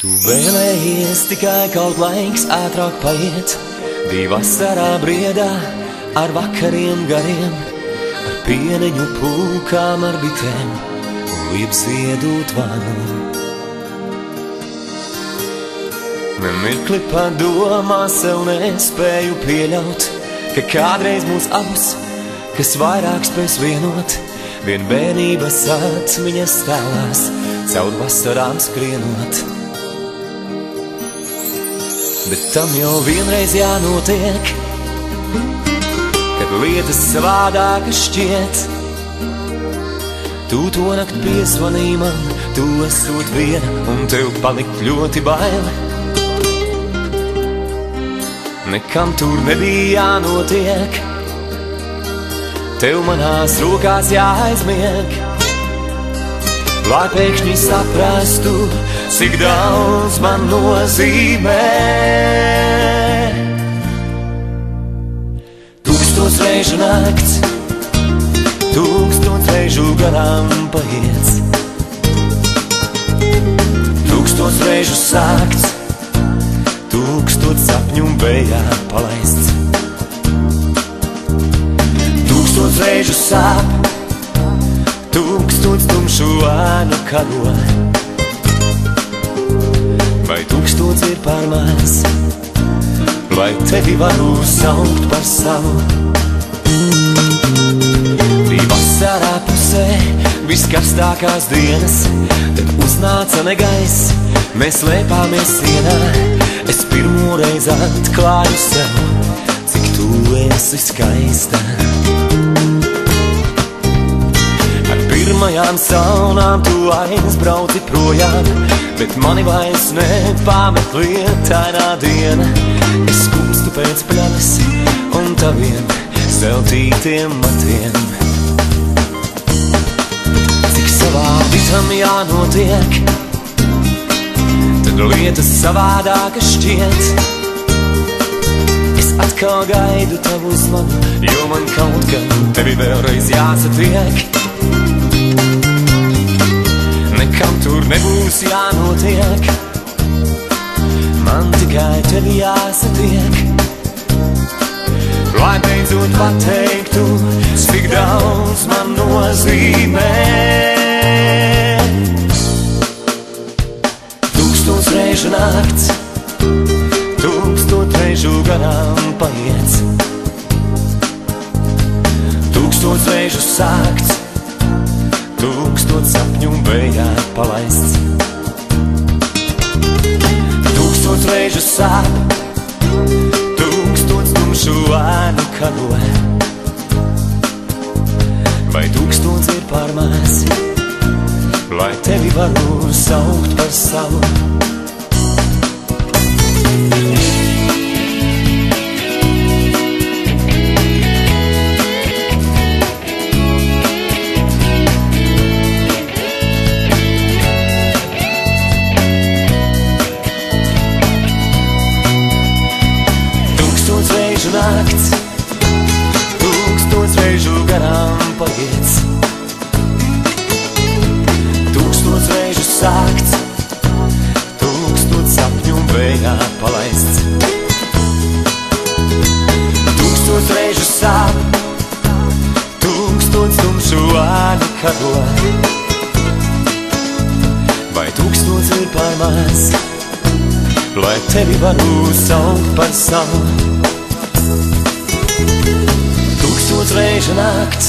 Tu vēlējies tikai kaut laiks ātrāk paiet, bija vasarā briedā ar vakariem gariem, ar pieneņu pūkām, ar bitēm un liepziedu tvanu. Nemirkli padomā sev nespēju pieļaut, ka kādreiz mūs abus, kas vairāk spēs vienot, vien bērnības atmiņas tēlās, caur vasarām skrienot. Bet tam jau vienreiz jānotiek, kad lietas savādākas šķiet. Tu to nakt piezvanīji man, tu esot viena, un tev palikt ļoti bail. Nekam tur nebija jānotiek, tev manās rokās jāaizmieg, lai pēkšņi saprastu, cik daudz man nozīmē. Tūkstoš reižu nakts, tūkstoš reižu garām paiets, tūkstoš reižu sākts, tūkstoš sapņu vējā palaists. Tūkstoš reižu sāp, tūkstoš tumšu ēnu karo. Vai tūkstots ir par maz, lai tevi varu saukt par savu? Bija vasarā pusē viskarstākās dienas, tad uznāca negaiss, mēs slēpāmies sienā. Es pirmo reizi atklāju sev, cik tu esi skaista. Ar pirmajām saunām tu aizbrauci projām, bet mani vairs nepamet lietainā diena. Es skumstu pēc pļavas un taviem zeltītiem matiem. Cik savādītam jānotiek, tad lietas savādākas šķiet. Es atkal gaidu tavu uzmanu, jo man kaut kad tevi vēlreiz jāsatiek. Nekam tur nebūs jānotiek, man tikai tevi jāsatiek, lai beidzot pateiktu, cik daudz man nozīmē. Tūkstoš reižu nakts, tūkstoš reižu garām paiets, tūkstoš reižu sākts, tūkstoš sapņu vējā palaists. Tūkstoš reižu sāp, tūkstoš tumšu ēnu karo. Vai tūkstots ir par maz, lai tevi varu saukt par savu? Nakts, tūkstoš reižu garām paiets, tūkstoš reižu sākts, tūkstoš sapņu vējā palaists. Tūkstoš reižu sāp, tūkstoš tumšu ēnu karo. Vai tūkstots ir par maz, lai tevi varu saukt par savu? Tūkstoš reižu nakts,